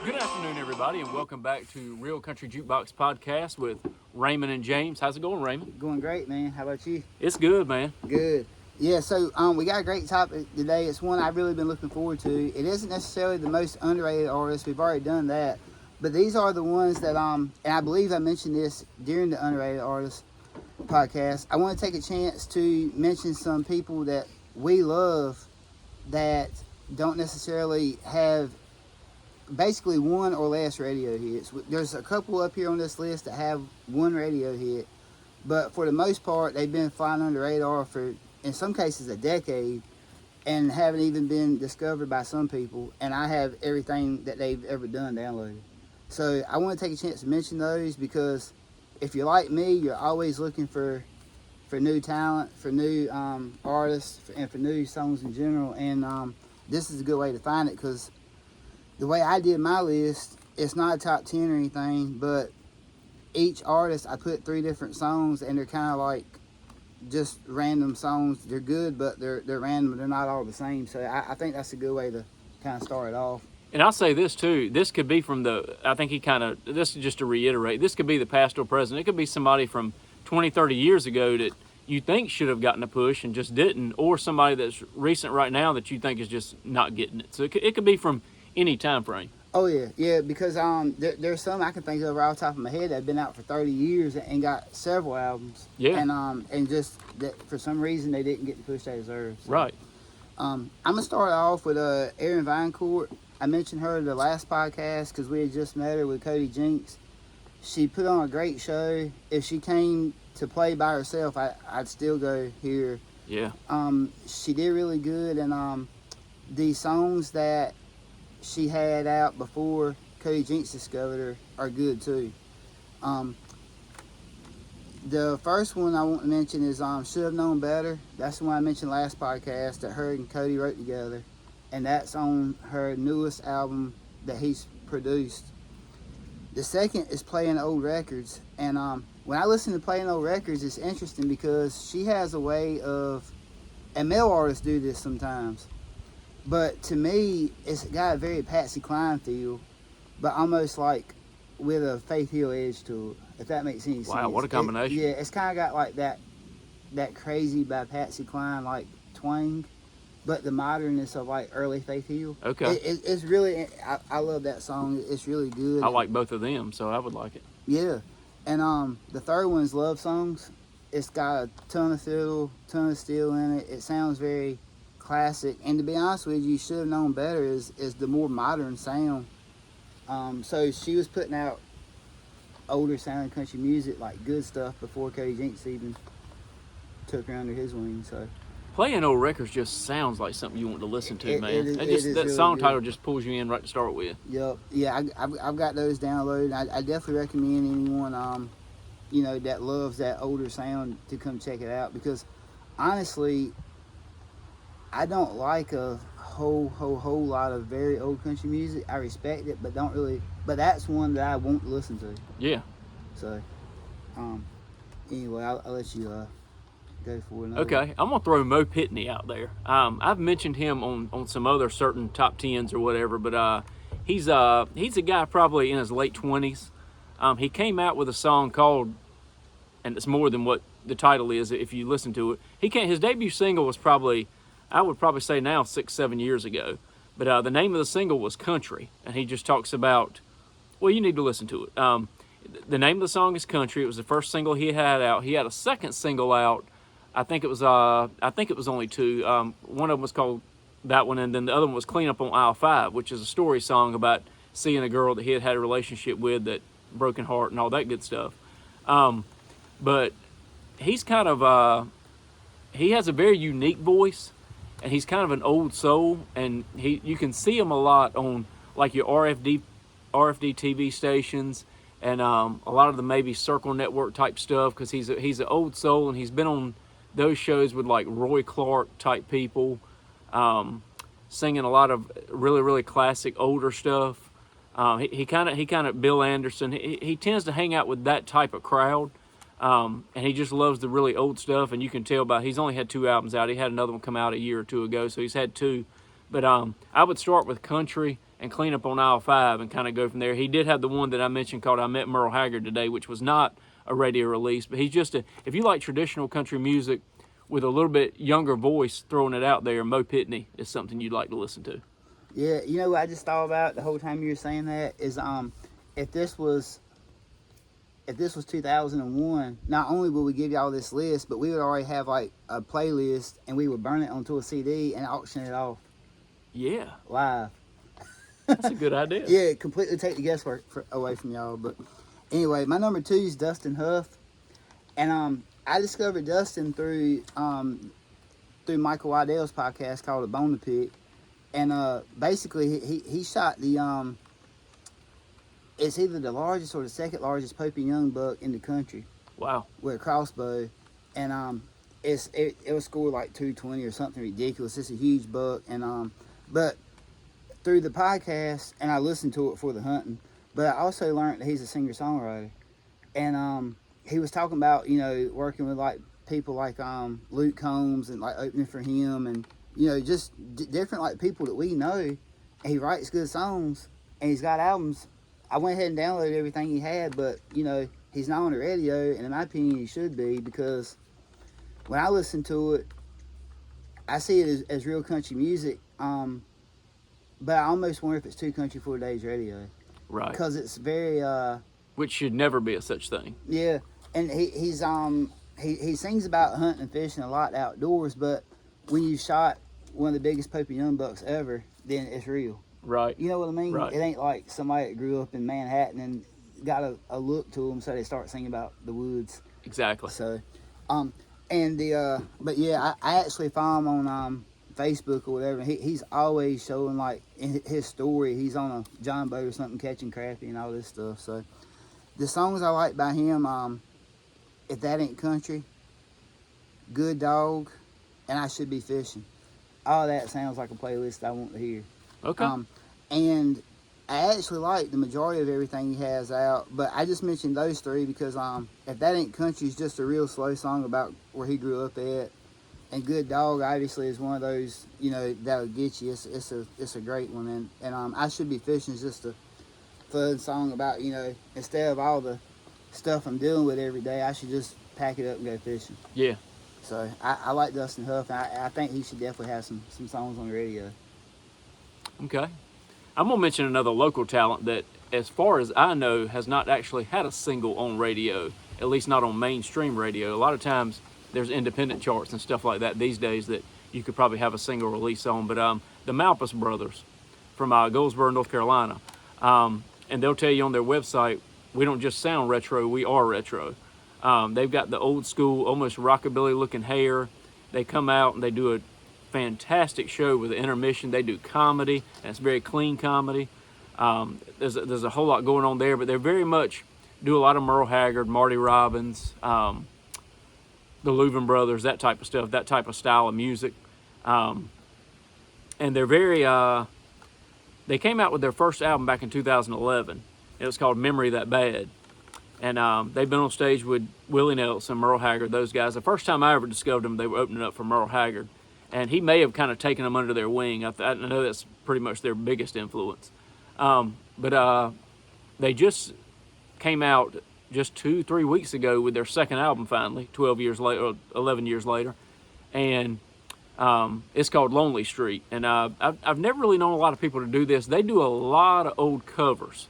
Good afternoon, everybody, and welcome back to Real Country Jukebox Podcast with Raymond and James. How's it going, Raymond? Going great, man. How about you? It's good, man. Good. Yeah, so we got a great topic today. It's one I've really been looking forward to. It isn't necessarily the most underrated artist. We've already done that. But these are the ones that, and I believe I mentioned this during the Underrated Artists podcast. I want to take a chance to mention some people that we love that don't necessarily have basically one or less radio hits. There's a couple up here on this list that have one radio hit, but for the most part, they've been flying under the radar for, in some cases, a decade, and haven't even been discovered by some people. And I have everything that they've ever done downloaded. So I want to take a chance to mention those because if you're like me, you're always looking for new talent, for new artists, and for new songs in general. And this is a good way to find it because the way I did my list, it's not a top 10 or anything, but each artist, I put 3 different songs, and they're kind of like just random songs. They're good, but they're random. They're not all the same. So I think that's a good way to kind of start it off. And I'll say this, too. This could be from I think this is just to reiterate, this could be the past or present. It could be somebody from 20, 30 years ago that you think should have gotten a push and just didn't, or somebody that's recent right now that you think is just not getting it. So it could be from any time frame. Oh yeah, because there's some I can think of right off the top of my head that have been out for 30 years and got several albums. Yeah. And just that for some reason they didn't get the push they deserve. So. Right. I'm gonna start off with Erin Vinecourt. I mentioned her in the last podcast because we had just met her with Cody Jinks. She put on a great show. If she came to play by herself, I'd still go hear. Yeah. She did really good, and the songs that she had out before Cody Jinks discovered her are good too. The first one I want to mention is Should Have Known Better. That's the one I mentioned last podcast that her and Cody wrote together, and that's on her newest album that he's produced. The second is Playing Old Records, and when I listen to Playing Old Records, it's interesting because she has a way of, and male artists do this sometimes, but to me, it's got a very Patsy Cline feel, but almost like with a Faith Hill edge to it, if that makes any sense. Wow, what a combination. It's kind of got like that crazy by Patsy Cline like twang, but the modernness of like early Faith Hill. Okay. It's really, I love that song. It's really good. I like both of them, so I would like it. Yeah. And the third one is Love Songs. It's got a ton of fiddle, ton of steel in it. It sounds very classic, and to be honest with you, Should Have Known Better is the more modern sound. So she was putting out older sounding country music, like good stuff, before Cody Jinks even took her under his wing. So Playing Old Records just sounds like something you want to listen to, man. It that is that really song good. title just pulls you in right to start with. Yep, yeah, I've got those downloaded. I definitely recommend anyone that loves that older sound to come check it out, because honestly, I don't like a whole lot of very old country music. I respect it, but don't really. But that's one that I won't listen to. Yeah. So, anyway, I'll let you go for it. Okay, I'm gonna throw Mo Pitney out there. I've mentioned him on some other certain top 10s or whatever, but he's a guy probably in his late 20s. He came out with a song called, and it's more than what the title is if you listen to it. His debut single was probably, I would probably say now 6-7 years ago, but the name of the single was Country, and he just talks about, well, you need to listen to it. The name of the song is Country. It was the first single he had out. He had a second single out. I think it was only 2. One of them was called that one, and then the other one was Clean Up on Aisle 5, which is a story song about seeing a girl that he had a relationship with, that broken heart and all that good stuff. But he's kind of he has a very unique voice, and he's kind of an old soul, and you can see him a lot on like your RFD TV stations, and a lot of the maybe Circle Network type stuff, because he's an old soul, and he's been on those shows with like Roy Clark type people, singing a lot of really, really classic older stuff. He kind of Bill Anderson. He tends to hang out with that type of crowd, and he just loves the really old stuff. And you can tell by he's only had 2 albums out. He had another one come out a year or 2 ago, so he's had 2. But I would start with Country, and clean up on aisle 5 and kind of go from there. He did have the one that I mentioned called I Met Merle Haggard Today, which was not a radio release, but he's just if you like traditional country music with a little bit younger voice throwing it out there, Mo Pitney is something you'd like to listen to. Yeah, you know what I just thought about the whole time you were saying that is if this was 2001, not only would we give y'all this list, but we would already have like a playlist and we would burn it onto a CD and auction it off. Yeah, live. That's a good idea. Yeah, completely take the guesswork away from y'all. But anyway, my number 2 is Dustin Huff, and I discovered Dustin through Michael Waddell's podcast called A Bone to Pick, and basically he shot the it's either the largest or the second largest Pope and Young buck in the country. Wow. With a crossbow, and it was scored like 220 or something ridiculous. It's a huge buck, and but through the podcast, and I listened to it for the hunting, but I also learned that he's a singer-songwriter. And he was talking about, working with like people like Luke Combs and like opening for him, and just different like people that we know. And he writes good songs and he's got albums. I went ahead and downloaded everything he had, but he's not on the radio, and in my opinion he should be, because when I listen to it, I see it as real country music. But I almost wonder if it's too country for today's radio. Right. Because it's very which should never be a such thing. Yeah. And he sings about hunting and fishing a lot outdoors, but when you shot one of the biggest Pope and Young bucks ever, then it's real. Right. You know what I mean? Right. It ain't like somebody that grew up in Manhattan and got a look to them, so they start singing about the woods. Exactly. So but yeah, I actually follow him on Facebook or whatever. He's always showing, like, in his story, he's on a John boat or something catching crappie and all this stuff. So the songs I like by him, If That Ain't Country, Good Dog, and I Should Be Fishing. All that sounds like a playlist I want to hear. Okay. And I actually like the majority of everything he has out, but I just mentioned those 3 because If That Ain't Country is just a real slow song about where he grew up at. And Good Dog obviously is one of those, that'll get you. It's a great one. And I Should Be Fishing is just a fun song about, instead of all the stuff I'm dealing with every day, I should just pack it up and go fishing. Yeah. So I like Dustin Huff, and I think he should definitely have some songs on the radio. Okay. I'm going to mention another local talent that, as far as I know, has not actually had a single on radio, at least not on mainstream radio. A lot of times there's independent charts and stuff like that these days that you could probably have a single release on. But the Malpas brothers from Goldsboro, North Carolina, and they'll tell you on their website, we don't just sound retro, we are retro. They've got the old school, almost rockabilly looking hair. They come out and they do a fantastic show with the intermission. They do comedy, and it's very clean comedy. There's a whole lot going on there, but they very much do a lot of Merle Haggard, Marty Robbins, the Louvin Brothers, that type of stuff, that type of style of music. And they're very, they came out with their first album back in 2011. It was called Memory That Bad. And they've been on stage with Willie Nelson, Merle Haggard, those guys. The first time I ever discovered them, they were opening up for Merle Haggard. And he may have kind of taken them under their wing. I know that's pretty much their biggest influence. But they just came out just 2-3 weeks ago with their second album finally, 12 years later, or 11 years later. And it's called Lonely Street. And I've never really known a lot of people to do this. They do a lot of old covers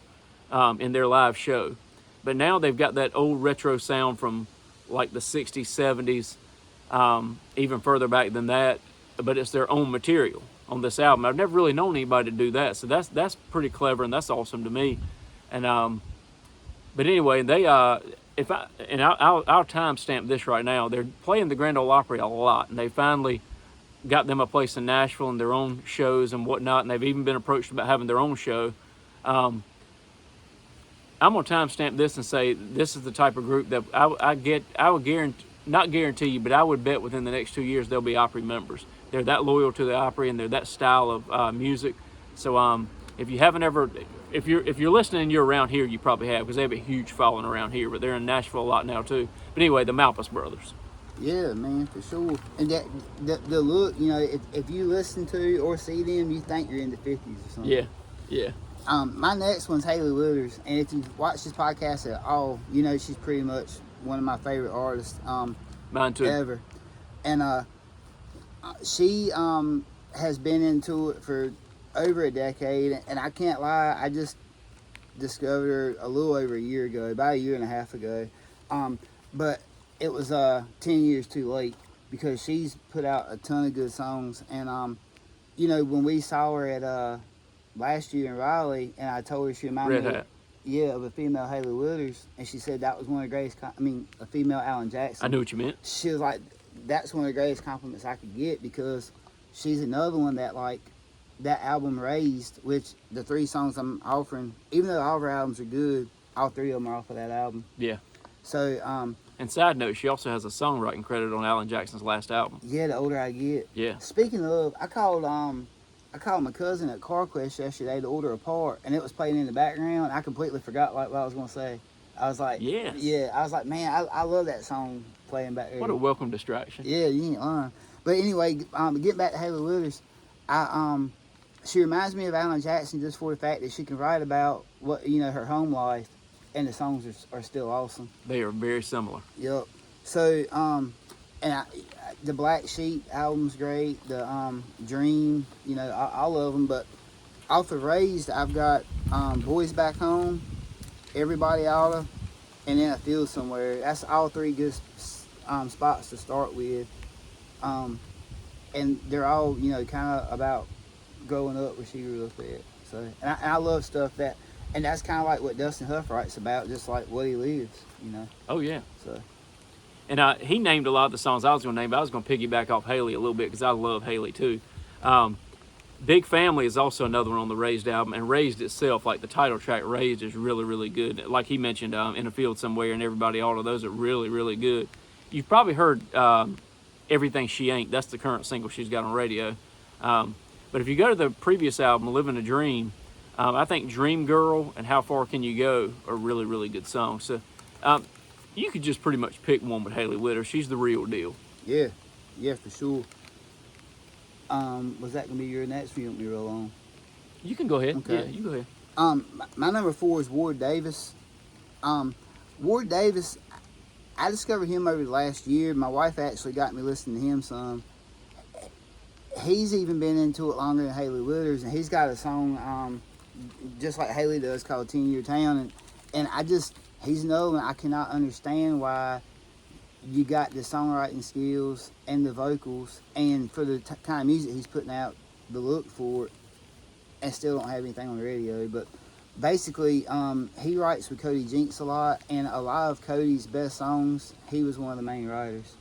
in their live show. But now they've got that old retro sound from like the 60s, 70s, even further back than that. But it's their own material on this album. I've never really known anybody to do that. So that's pretty clever, and that's awesome to me. And but anyway, they I'll timestamp this right now. They're playing the Grand Ole Opry a lot, and they finally got them a place in Nashville and their own shows and whatnot. And they've even been approached about having their own show. I'm gonna timestamp this and say this is the type of group that I would guarantee, not guarantee you, but I would bet within the next 2 years they'll be Opry members. They're that loyal to the Opry, and they're that style of music. So if you haven't ever, if you're listening and you're around here, you probably have, because they have a huge following around here. But they're in Nashville a lot now too. But anyway, the Malpas brothers. Yeah, man, for sure. And the look, if you listen to or see them, you think you're in the 50s or something. Yeah. Yeah. My next one's Hailey Withers, and if you've watched this podcast at all, you know she's pretty much one of my favorite artists Mine too. ever. And she has been into it for over a decade, and I can't lie, I just discovered her a little over a year ago, about a year and a half ago. But it was 10 years too late because she's put out a ton of good songs. And you know, when we saw her at last year in Raleigh, and I told her she reminded Red me, Hat. yeah, of a female Hailey Withers, and she said that was one of the greatest. A female Alan Jackson. I knew what you meant. She was like, that's one of the greatest compliments I could get because she's another one that like that album Raised, which the 3 songs I'm offering, even though all of her albums are good, all 3 of them are off of that album. Yeah. So And side note, she also has a songwriting credit on Alan Jackson's last album. yeah, the older I get. Yeah. Speaking of, I called my cousin at CarQuest yesterday to order a part, and it was playing in the background. I completely forgot like what I was gonna say. I was like, Yes. yeah, I was like, man, I love that song playing back there. What a welcome distraction. Yeah, you ain't lying. But anyway, getting back to Hailey Withers, she reminds me of Alan Jackson just for the fact that she can write about what her home life, and the songs are still awesome. They are very similar. Yep. So the Black Sheep album's great. The Dream, I love them. But off of Raised, I've got Boys Back Home, Everybody Oughta, and then A Field Somewhere. That's all 3 good spots to start with. And they're all kind of about growing up where she grew up at. So and I love stuff that, and that's kind of like what Dustin Huff writes about, just like what he lives. Oh, yeah. So. And he named a lot of the songs I was going to name, but I was going to piggyback off Hailey a little bit because I love Hailey too. Big Family is also another one on the Raised album, and Raised itself, like the title track Raised, is really, really good. Like he mentioned, In a Field Somewhere and Everybody Oughta, those are really, really good. You've probably heard Everything She Ain't. That's the current single she's got on radio. But if you go to the previous album, Living a Dream, I think Dream Girl and How Far Can You Go are really, really good songs. So you could just pretty much pick one with Hailey Withers. She's the real deal. Yeah, for sure. Was that gonna be your next? Or you want me to roll on? You can go ahead. Okay. Yeah, you go ahead. My number 4 is Ward Davis. Ward Davis, I discovered him over the last year. My wife actually got me listening to him some. He's even been into it longer than Hailey Withers, and he's got a song just like Hailey does called 10 Year Town, and he's another one I cannot understand why you got the songwriting skills and the vocals, and for the kind of music he's putting out, the look for it, and still don't have anything on the radio. But basically, he writes with Cody Jinks a lot, and a lot of Cody's best songs, he was one of the main writers.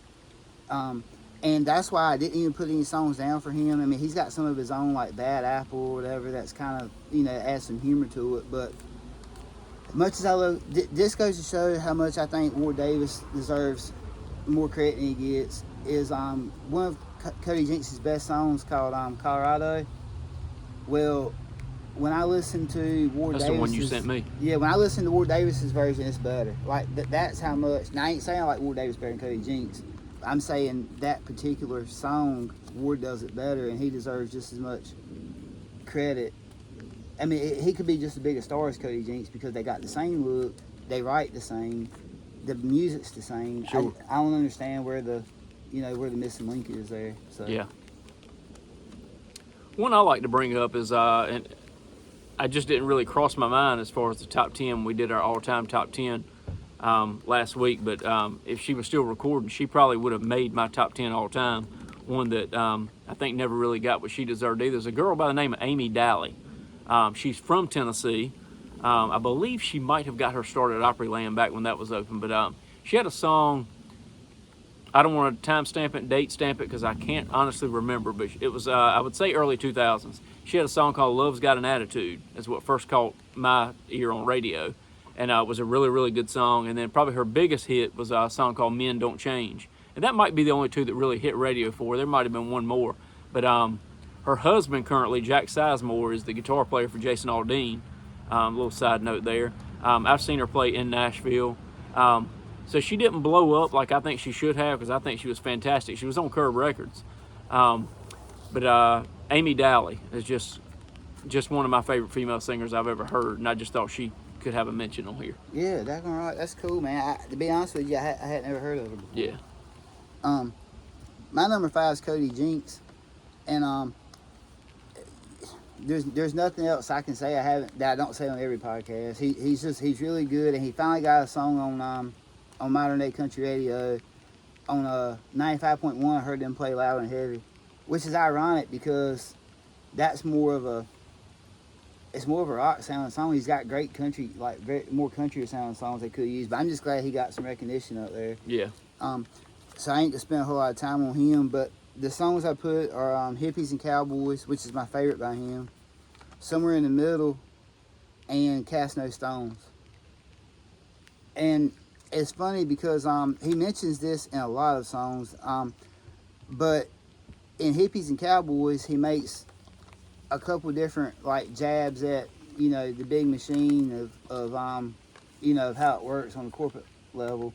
And that's why I didn't even put any songs down for him. I mean, he's got some of his own, like Bad Apple or whatever, that's kind of, adds some humor to it. But much as I love, this goes to show how much I think Ward Davis deserves more credit than he gets, is one of Cody Jinks' best songs called Colorado. Well, when I listen to Ward Davis, That's the one you sent me. Yeah, when I listen to Ward Davis's version, it's better. Like that's how much. Now I ain't saying I like Ward Davis better than Cody Jinks. I'm saying that particular song, Ward does it better, and he deserves just as much credit. I mean, he could be just as big a star as Cody Jinks because they got the same look, they write the same, the music's the same. Sure. I don't understand where the missing link is there. So Yeah. One I like to bring up is, and I just didn't really cross my mind as far as the top 10. We did our all-time top 10 last week, but if she was still recording, she probably would have made my top 10 all time. One that I think never really got what she deserved either. There's a girl by the name of Amy Daly. She's from Tennessee. I believe she might have got her started at Opryland back when that was open, but she had a song. I don't want to time stamp it, date stamp it, because I can't honestly remember, but it was, I would say, early 2000s. She had a song called Love's Got an Attitude. That's what first caught my ear on radio. And it was a really, really good song. And then probably her biggest hit was a song called Men Don't Change. And that might be the only 2 that really hit radio for her. There might have been one more. But her husband currently, Jack Sizemore, is the guitar player for Jason Aldean. A little side note there. I've seen her play in Nashville. So she didn't blow up like I think she should have, because I think she was fantastic. She was on Curb Records. But Amy Daly is just just one of my favorite female singers I've ever heard, and I just thought she could have a mention on here. Yeah, that's all right. That's cool, man. To be honest with you, I had never heard of her before. Yeah. My number 5 is Cody Jinks, and there's nothing else I can say that I don't say on every podcast. He's really good, and he finally got a song on Modern Day Country Radio on 95.1. I heard them play Loud and Heavy, which is ironic because that's more of a rock sounding song. He's got great country, like more country sounding songs they could use, but I'm just glad he got some recognition up there. Yeah. So I ain't gonna spend a whole lot of time on him, but the songs I put are Hippies and Cowboys, which is my favorite by him, Somewhere in the Middle, and Cast No Stones. And it's funny because he mentions this in a lot of songs, but in Hippies and Cowboys he makes a couple different like jabs at the big machine of how it works on the corporate level.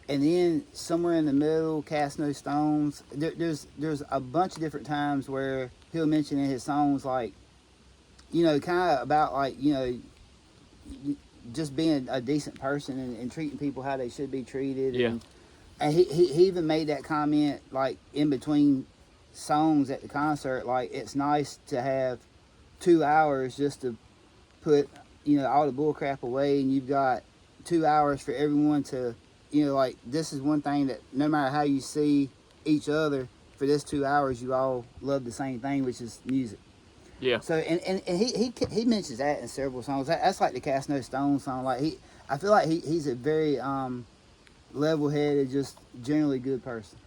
And then Somewhere in the Middle, Cast No Stones. There's a bunch of different times where he'll mention in his songs like, kind of about like, just being a decent person and treating people how they should be treated. Yeah. And he even made that comment like in between songs at the concert, like it's nice to have 2 hours just to put, all the bull crap away, and you've got 2 hours for everyone to, like this is one thing that no matter how you see each other, for this 2 hours you all love the same thing, which is music. Yeah. So and he mentions that in several songs. That's like the Cast No Stone song. Like I feel like he's a very level-headed, just generally good person.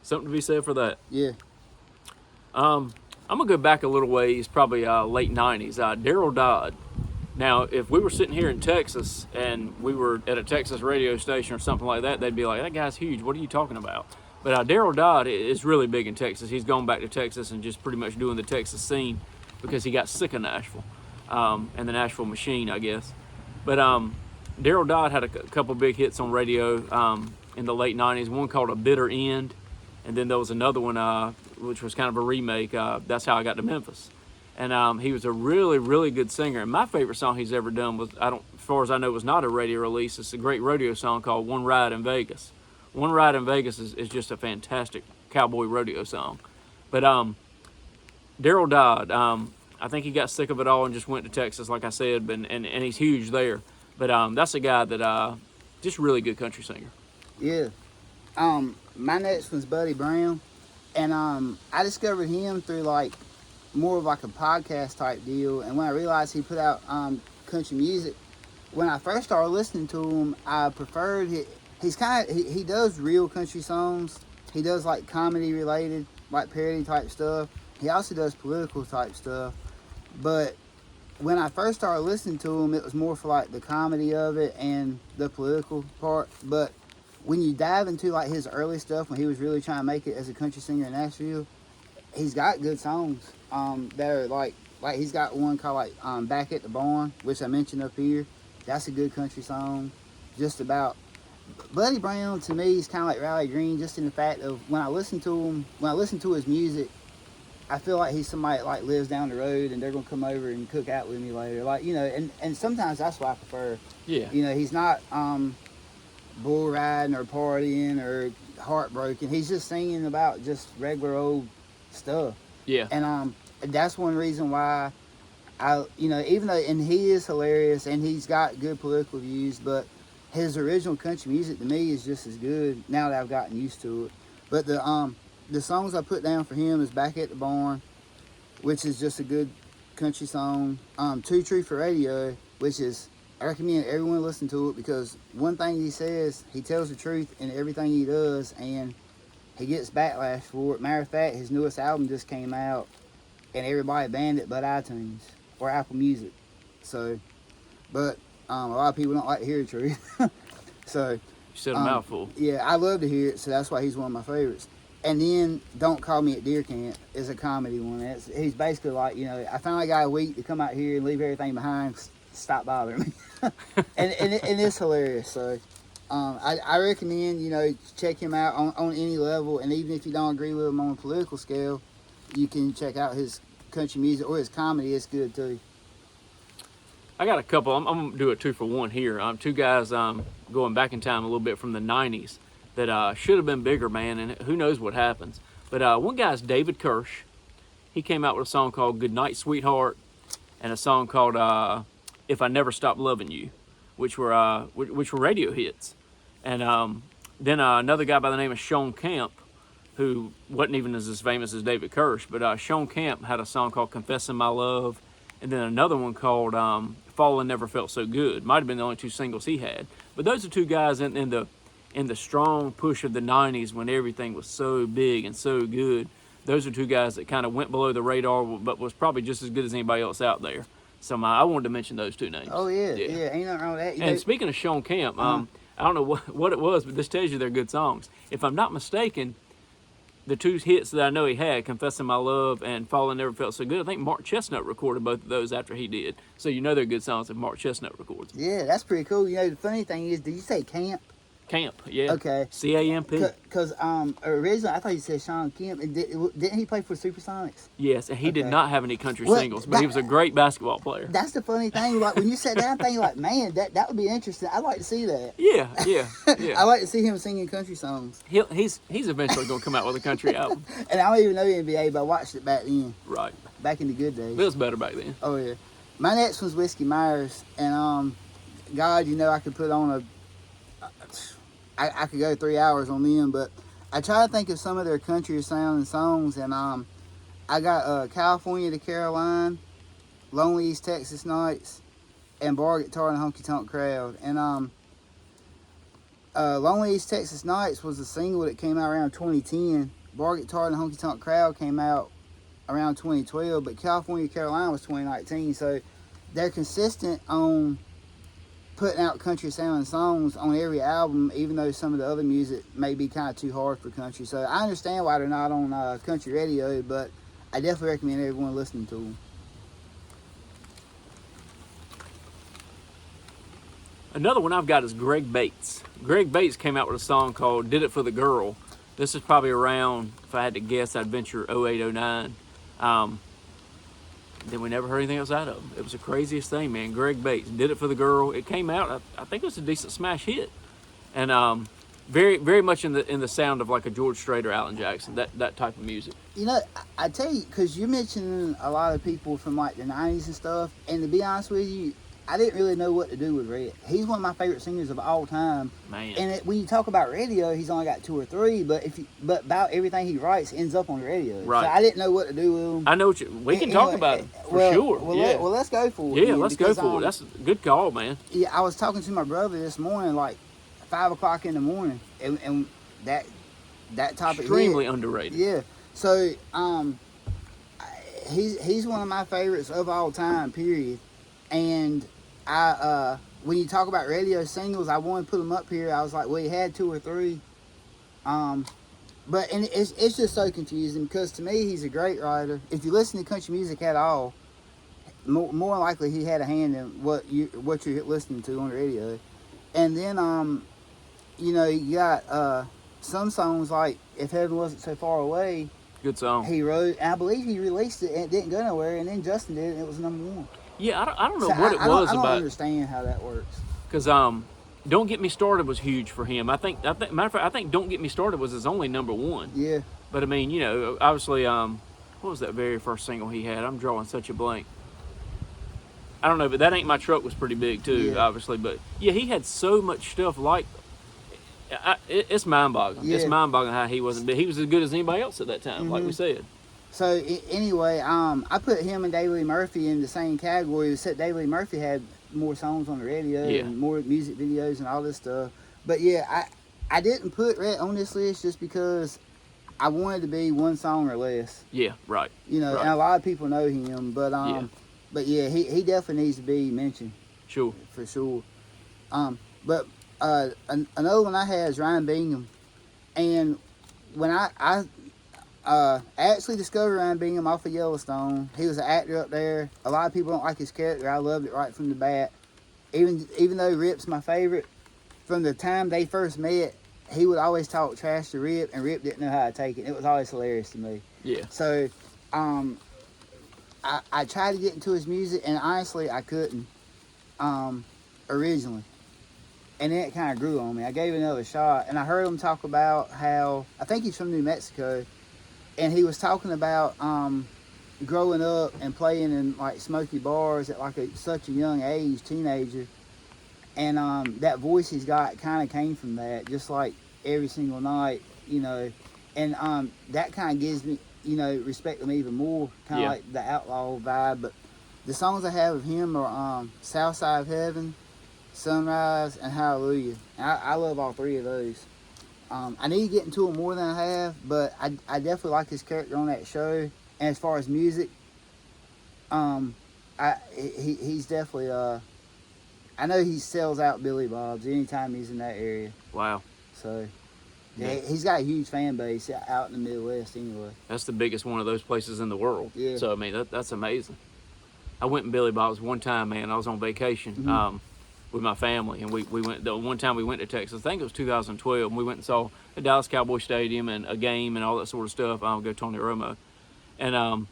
Something to be said for that. Yeah. I'm gonna go back a little ways, probably late '90s. Daryl Dodd. Now, if we were sitting here in Texas and we were at a Texas radio station or something like that, they'd be like, "That guy's huge. What are you talking about?" But Daryl Dodd is really big in Texas. He's gone back to Texas and just pretty much doing the Texas scene because he got sick of Nashville and the Nashville machine, I guess. But Daryl Dodd had a couple big hits on radio in the late '90s. One called "A Bitter End," and then there was another one which was kind of a remake. That's How I Got to Memphis. And he was a really, really good singer. And my favorite song he's ever done was, as far as I know, was not a radio release. It's a great rodeo song called "One Ride in Vegas." "One Ride in Vegas" is just a fantastic cowboy rodeo song. But Daryl Dodd, I think he got sick of it all and just went to Texas, like I said, and he's huge there. But that's a guy that just really good country singer. Yeah. My next one's Buddy Brown, and I discovered him through like more of like a podcast type deal. And when I realized he put out country music, when I first started listening to him, I preferred he does real country songs. He does like comedy related, like parody type stuff. He also does political type stuff. But when I first started listening to him, it was more for like the comedy of it and the political part. But when you dive into like his early stuff, when he was really trying to make it as a country singer in Nashville, he's got good songs that are like he's got one called like "Back at the Barn," which I mentioned up here. That's a good country song. Just about Buddy Brown to me is kind of like Riley Green, just in the fact of when I listen to his music, I feel like he's somebody that like lives down the road and they're gonna come over and cook out with me later. Like and sometimes that's what I prefer. Yeah. He's not bull riding or partying or heartbroken. He's just singing about just regular old stuff. Yeah. And that's one reason why even though, and he is hilarious and he's got good political views, but his original country music to me is just as good now that I've gotten used to it. But the songs I put down for him is "Back at the Barn," which is just a good country song. "Too True for Radio," which is, I recommend everyone listen to it because one thing he says, he tells the truth in everything he does, and he gets backlash for it. Matter of fact, his newest album just came out, and everybody banned it but iTunes or Apple Music. So, but a lot of people don't like to hear the truth. So, You said a mouthful. yeah, I love to hear it, so that's why he's one of my favorites. And then "Don't Call Me at Deer Camp" is a comedy one. He's basically like, I finally got a week to come out here and leave everything behind. Stop bothering me. and it's hilarious. So I recommend, check him out on any level. And even if you don't agree with him on a political scale, you can check out his country music or his comedy is good too. I got a couple. I'm gonna do a 2-for-1 here. Two guys going back in time a little bit from the '90s that should have been bigger, man, and who knows what happens. But one guy's David Kirsch. He came out with a song called "Good Night, Sweetheart," and a song called "If I Never Stop Loving You," which were radio hits. And then another guy by the name of Sean Camp, who wasn't even as famous as David Kirsch, but Sean Camp had a song called "Confessing My Love," and then another one called "Falling Never Felt So Good." Might have been the only two singles he had. But those are two guys in the strong push of the '90s when everything was so big and so good. Those are two guys that kind of went below the radar, but was probably just as good as anybody else out there. So I wanted to mention those two names. Oh yeah, ain't nothing wrong with that. And speaking of Sean Camp, I don't know what it was, but this tells you they're good songs. If I'm not mistaken, the two hits that I know he had, "Confessing My Love" and "Falling Never Felt So Good," I think Mark Chestnut recorded both of those after he did. So you know they're good songs if Mark Chestnut records them. Yeah, that's pretty cool. You know, the funny thing is, did you say Camp? Camp, yeah. Okay. C-A-M-P. Because originally I thought you said Sean Kemp. And didn't he play for Supersonics? Yes, and he did Okay. not have any country Well, singles, but he was a great basketball player. That's the funny thing. Like when you said that, I'm thinking like, man, that would be interesting. I'd like to see that. Yeah. I like to see him singing country songs. He's eventually going to come out with a country album. And I don't even know NBA, but I watched it back then, Right. back in the good days. It was better back then. Oh yeah. My next one's Whiskey Myers, and God, you know, I could put on I could go 3 hours on them, but I try to think of some of their country sounding songs, and I got California to Caroline, Lonely East Texas Nights, and Bar Guitar and Honky Tonk Crowd. And Lonely East Texas Nights was a single that came out around 2010. Bar Guitar and Honky Tonk Crowd came out around 2012, but California to Caroline was 2019. So they're consistent on putting out country sounding songs on every album, even though some of the other music may be kind of too hard for country. So I understand why they're not on country radio, but I definitely recommend everyone listening to them. Another one I've got is Greg Bates. Greg Bates came out with a song called "Did It for the Girl." This is probably around, if I had to guess, I'd venture 08, 09. Then we never heard anything else out of him. It was the craziest thing, man. Greg Bates, "Did It for the Girl." It came out, I think it was a decent smash hit. And very, very much in the sound of like a George Strait or Alan Jackson, that type of music. You know, I tell you, because you're mentioning a lot of people from like the 90s and stuff, and to be honest with you, I didn't really know what to do with Rhett. He's one of my favorite singers of all time. Man. And when you talk about radio, he's only got 2 or 3, but about everything he writes ends up on the radio. Right. So I didn't know what to do with him. I know what we can talk about it for sure. Well, let's go for it. Yeah, let's go for it. That's a good call, man. Yeah, I was talking to my brother this morning, like 5 o'clock in the morning, and that topic Extremely hit. underrated. Yeah. So he's one of my favorites of all time, period. And when you talk about radio singles, I wanted to put them up here. I was like, well, he had 2 or 3. But it's just so confusing because to me, he's a great writer. If you listen to country music at all, more likely he had a hand in what you're listening to on the radio. And then, you know, you got some songs like "If Heaven Wasn't So Far Away." Good song. He wrote, and I believe he released it, and it didn't go nowhere. And then Justin did it, and it was #1. Yeah, I don't know So what it was I don't about. understand how that works. Because "Don't Get Me Started" was huge for him. Matter of fact, I think "Don't Get Me Started" was his only #1. Yeah. But I mean, you know, obviously, what was that very first single he had? I'm drawing such a blank. I don't know, but "That Ain't My Truck" was pretty big too, Yeah. obviously. But yeah, he had so much stuff. Like, it's mind-boggling. Yeah. It's mind-boggling how he wasn't big. He was as good as anybody else at that time, like we said. So anyway, I put him and David Lee Murphy in the same category, except David Lee Murphy had more songs on the radio Yeah. and more music videos and all this stuff. But yeah, I didn't put Rhett on this list just because I wanted to be one song or less. Yeah, right. You know, Right. and a lot of people know him, but Yeah. but yeah, he definitely needs to be mentioned Sure. for sure. But another one I had is Ryan Bingham, and when I actually discovered Ryan Bingham off of Yellowstone. He was an actor up there. A lot of people don't like his character. I loved it right from the bat. Even though Rip's my favorite, from the time they first met, he would always talk trash to Rip, and Rip didn't know how to take it. It was always hilarious to me. Yeah. So, I tried to get into his music, and honestly, I couldn't originally. And then it kind of grew on me. I gave it another shot, and I heard him talk about how, I think he's from New Mexico, and he was talking about growing up and playing in like smoky bars at like such a young age, teenager, and that voice he's got kind of came from that, just like every single night, and that kind of gives me, respect him even more, kind of like the outlaw vibe. But the songs I have of him are South Side of Heaven, Sunrise, and Hallelujah. And I love all three of those. I need to get into it more than I have, but I definitely like his character on that show. And as far as music, he's definitely I know he sells out Billy Bob's anytime he's in that area. Wow. So yeah, he's got a huge fan base out in the Midwest anyway. That's the biggest one of those places in the world. Yeah. So I mean that's amazing. I went in Billy Bob's one time, man. I was on vacation with my family, and we went. The one time we went to Texas, I think it was 2012, and we went and saw the Dallas Cowboy Stadium and a game and all that sort of stuff. Go Tony Romo, and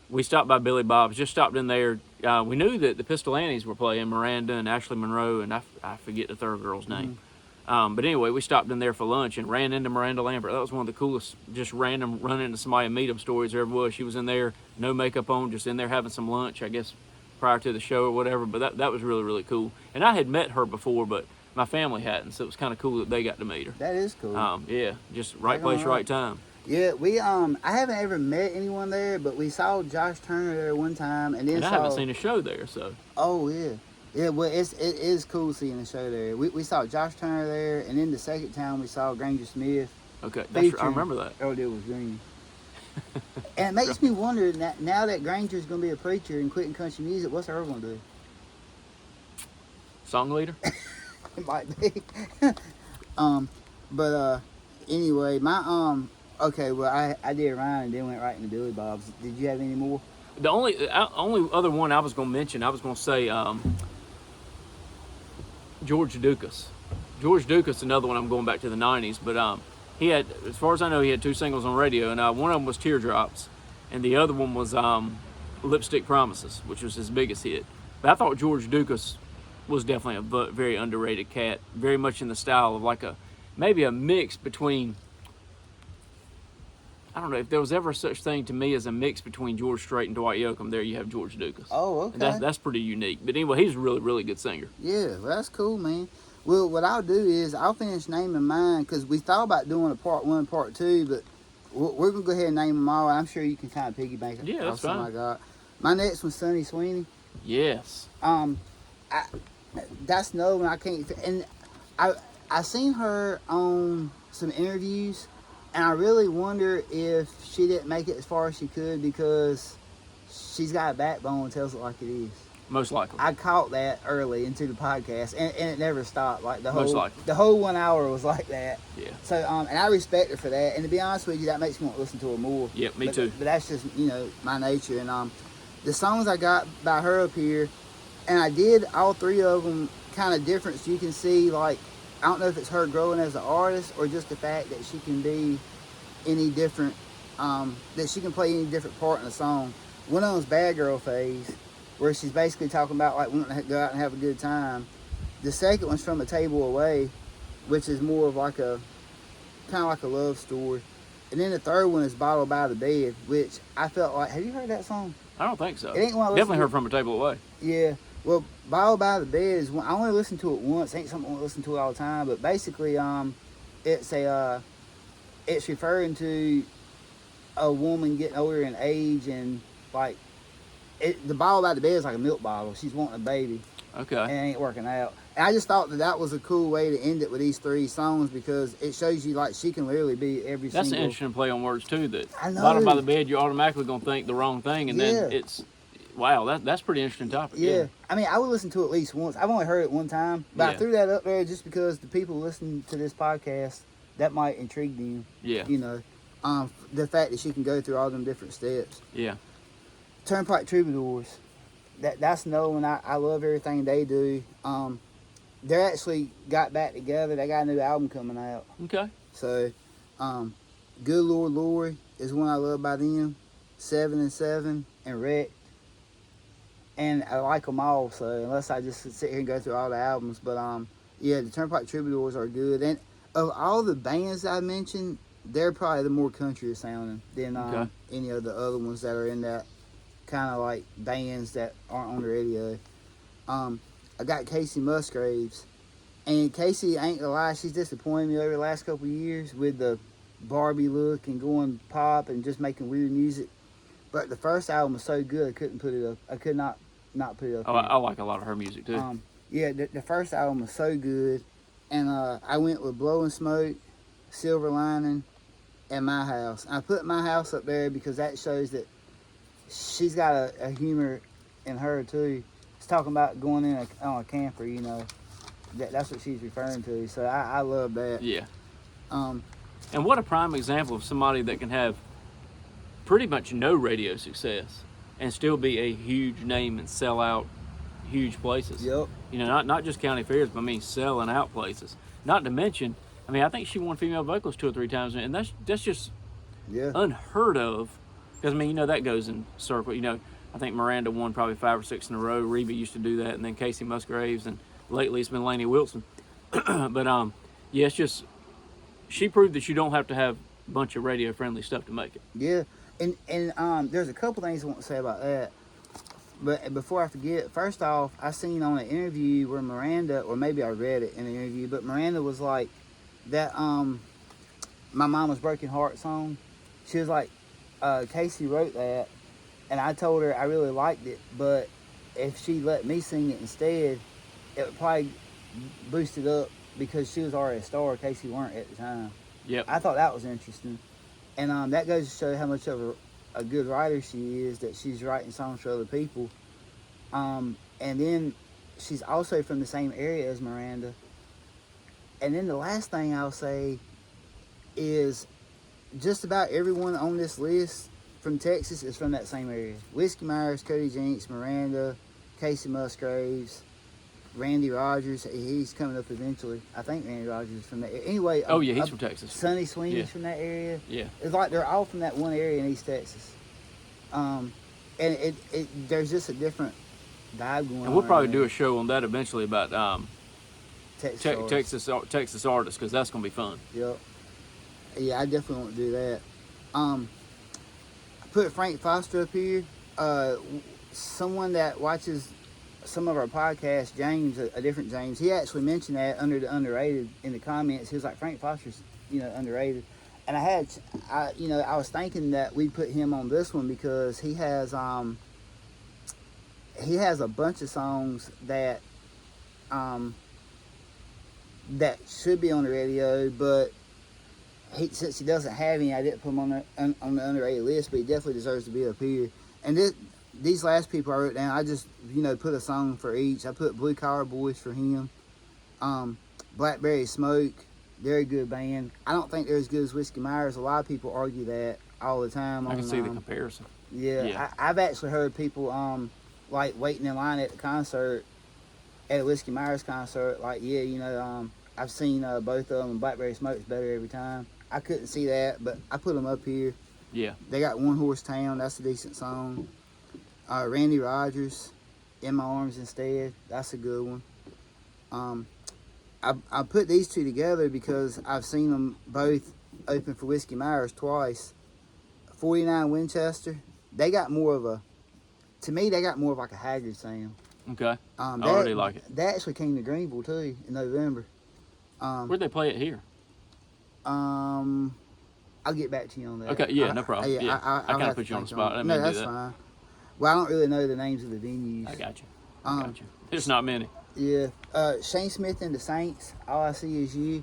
we stopped by Billy Bob's. Just stopped in there. We knew that the Pistol Annies were playing, Miranda and Ashley Monroe, and I forget the third girl's name. But anyway, we stopped in there for lunch and ran into Miranda Lambert. That was one of the coolest, just random run into somebody and meet them stories there ever was. She was in there, no makeup on, just in there having some lunch, I guess, prior to the show or whatever. But that was really, really cool. And I had met her before, but my family hadn't, so it was kind of cool that they got to meet her. That is cool. Yeah, just right place, right time. Yeah, we I haven't ever met anyone there, but we saw Josh Turner there one time, and then I haven't seen a show there, so. Oh yeah. Yeah, well, it is cool seeing the show there. We saw Josh Turner there, and then the second time we saw Granger Smith. Okay, I remember that. Earl was Green. And it makes me wonder, now that Granger's going to be a preacher and quitting country music, what's Earl going to do? Song leader? It might be. But anyway, okay, well, I did Ryan and then went right into Billy Bob's. Did you have any more? The only other one I was going to mention, I was going to say George Dukas. George Dukas, another one. I'm going back to the 90s, but he had, as far as I know, he had 2 singles on radio, and one of them was Teardrops, and the other one was Lipstick Promises, which was his biggest hit. But I thought George Dukas was definitely a very underrated cat, very much in the style of like maybe a mix between, I don't know if there was ever such thing to me as a mix between George Strait and Dwight Yoakam. There you have George Dukas. Oh, okay. That's pretty unique. But anyway, he's a really, really good singer. Yeah, well, that's cool, man. Well, what I'll do is I'll finish naming mine because we thought about doing a part 1, part 2, but we're going to go ahead and name them all. I'm sure you can kind of piggyback off some I got. My next one's Sunny Sweeney. Yes. That's no one I can't. And I seen her on some interviews, and I really wonder if she didn't make it as far as she could because she's got a backbone and tells it like it is. Most likely. I caught that early into the podcast, and it never stopped. Like the whole 1 hour was like that. Yeah. So and I respect her for that. And to be honest with you, that makes me want to listen to her more. Yeah, me too. But that's just my nature. And the songs I got by her up here, and I did all 3 of them kind of different. So you can see, like, I don't know if it's her growing as an artist or just the fact that she can be any different, that she can play any different part in the song. One of them's Bad Girl Phase, where she's basically talking about like wanting to go out and have a good time. The second one's From a Table Away, which is more of like a kind of like a love story. And then the third one is Bottled by the Bed, which I felt like, have you heard that song? I don't think so. It ain't one I definitely heard From a Table Away. Yeah. Well, Bottled by the Bed is one, I only listened to it once. Ain't something I want to listen to it all the time. But basically, it's referring to a woman getting older in age, and like the bottle by the bed is like a milk bottle. She's wanting a baby. Okay. And it ain't working out. And I just thought that was a cool way to end it with these 3 songs because it shows you like she can literally be every That's single. an interesting play on words too. That I know. Bottled by the Bed, you're automatically gonna think the wrong thing, and then it's wow. That's pretty interesting topic. Yeah. I mean, I would listen to it at least once. I've only heard it one time, but I threw that up there just because the people listening to this podcast, that might intrigue them. Yeah. The fact that she can go through all them different steps. Yeah. Turnpike Troubadours. That's knowing I love everything they do. They actually got back together. They got a new album coming out. Okay. So, Good Lord Lori is one I love by them. 7 and 7 and Wrecked. and I like them all. So unless I just sit here and go through all the albums, but yeah, the Turnpike Troubadours are good. And of all the bands I mentioned, they're probably the more country sounding than Okay. any of the other ones that are in that kind of like bands that aren't on the radio. I got Casey Musgraves, and Casey, I ain't gonna lie, she's disappointed me over the last couple of years with the Barbie look and going pop and just making weird music. But the first album was so good, I couldn't put it up. I could not put it up. Oh, I like a lot of her music too. Yeah, the first album was so good, and I went with Blowing Smoke, Silver Lining, and My House. I put My House up there because that shows that she's got a humor in her too. It's talking about going in on a camper, you know. That's what she's referring to. So I love that. Yeah. Um, And what a prime example of somebody that can have pretty much no radio success and still be a huge name and sell out huge places. Yep. You know, not just county fairs, but I mean selling out places. Not to mention, I mean, I think she won female vocals 2 or 3 times, and that's just Yeah. unheard of. Because I mean, you know, that goes in circle. You know, I think Miranda won probably 5 or 6 in a row. Reba used to do that, and then Casey Musgraves, and lately it's been Lainey Wilson. But yeah, it's just she proved that you don't have to have a bunch of radio friendly stuff to make it. Yeah. And there's a couple things I want to say about that. But before I forget, first off, I seen on an interview where Miranda, or maybe I read it in an interview, but Miranda was like that My Mama's Broken Heart song. She was like, Casey wrote that, and I told her I really liked it, but if she let me sing it instead, it would probably boost it up because she was already a star. Casey weren't at the time. Yep. I thought that was interesting, and that goes to show how much of a good writer she is, that she's writing songs for other people. And then she's also from the same area as Miranda. And then the last thing I'll say is just about everyone on this list from Texas is from that same area. Whiskey Myers, Cody Jinks, Miranda, Casey Musgraves, Randy Rogers. He's coming up eventually. I think Randy Rogers is from that area. Anyway. Oh yeah, he's from Texas. Sonny Sweeney's Yeah. from that area. Yeah. It's like they're all from that one area in East Texas. And there's just a different vibe going on. And we'll probably right do now. a show on that eventually about Texas. artists. Texas artists, because that's gonna be fun. Yep. Yeah, I definitely want to do that. I put Frank Foster up here. Someone that watches some of our podcasts, James, a different James, he actually mentioned that under the underrated in the comments. He was like, Frank Foster's, underrated. And I was thinking that we'd put him on this one because he has a bunch of songs that that should be on the radio, but since he doesn't have any, I didn't put him on the underrated list, but he definitely deserves to be up here. And these last people I wrote down, I just, put a song for each. I put Blue Collar Boys for him. Blackberry Smoke, very good band. I don't think they're as good as Whiskey Myers. A lot of people argue that all the time. I can see the comparison. Yeah. I've actually heard people like waiting in line at the concert, at a Whiskey Myers concert, like, I've seen both of them, and Blackberry Smoke's better every time. I couldn't see that, but I put them up here. Yeah. They got One Horse Town, that's a decent song. Randy Rogers, In My Arms Instead, that's a good one. I put these two together because I've seen them both open for Whiskey Myers twice. 49 Winchester, they got more of like a Haggard sound. Okay. I already like it. They actually came to Greenville too in November. Where'd they play it here? I'll get back to you on that. Okay, yeah, no problem. Yeah, I I'll kind of have put to you on the think spot. I didn't No, mean to do that's that. fine. Well, I don't really know the names of the venues. I got you. Got you. There's not many. Yeah. Shane Smith and the Saints, All I See Is You.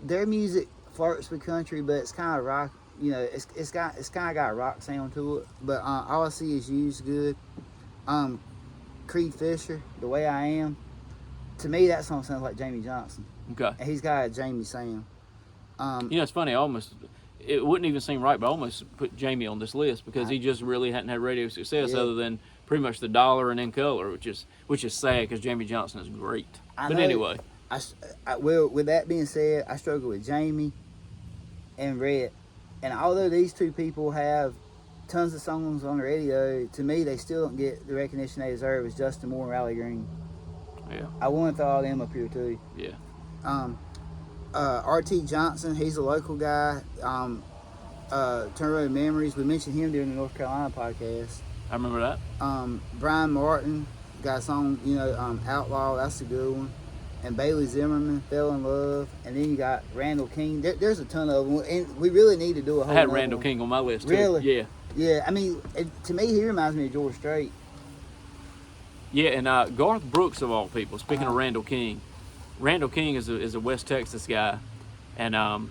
Their music flirts with country, but it's kind of rock. It's kind of got a rock sound to it. But All I See Is You is good. Creed Fisher, The Way I Am. To me, that song sounds like Jamie Johnson. Okay. And he's got a Jamie sound. It's funny. It wouldn't even seem right, but I almost put Jamie on this list because he just really hadn't had radio success other than pretty much The Dollar and In Color, which is sad because Jamie Johnson is great. But anyway. Well, with that being said, I struggle with Jamie and Rhett. And although these two people have tons of songs on the radio. To me, they still don't get the recognition they deserve. Is Justin Moore and Riley Green. Yeah. I want to throw all them up here too. Yeah. R.T. Johnson, he's a local guy. Turn Road Memories. We mentioned him during the North Carolina podcast. I remember that. Brian Martin got a song, Outlaw. That's a good one. And Bailey Zimmerman, Fell in Love. And then you got Randall King. There's a ton of them. And we really need to do a whole I had nother Randall one. King on my list too. Really? Yeah. Yeah, I mean, to me, he reminds me of George Strait. Yeah, and Garth Brooks of all people. Speaking of Uh-huh. Randall King is a West Texas guy, and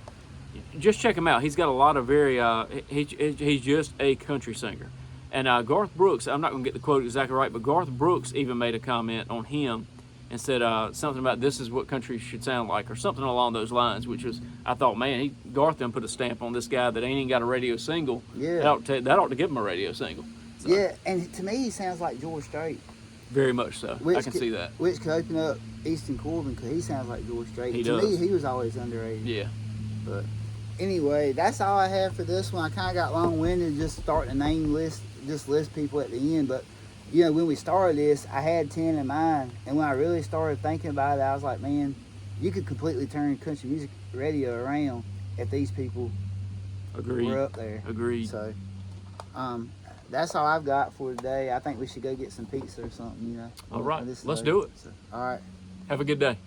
just check him out. He's got a lot of very he's just a country singer, and Garth Brooks. I'm not gonna get the quote exactly right, but Garth Brooks even made a comment on him and said something about this is what country should sound like, or something along those lines. Which was, I thought, man, Garth then put a stamp on this guy that ain't even got a radio single. Yeah. That ought to give him a radio single. So, Yeah, and to me, he sounds like George Strait. very much so. I can see that. Which could open up Easton Corbin, because he sounds like George Strait. He To does. me, he was always underrated. Yeah. But anyway, that's all I have for this one. I kind of got long-winded just starting a name list, just list people at the end. But, when we started this, I had 10 in mind. And when I really started thinking about it, I was like, man, you could completely turn country music radio around if these people Agreed. were up there. Agreed. So, that's all I've got for today. I think we should go get some pizza or something, All right, This is let's over. do it. So, all right. Have a good day.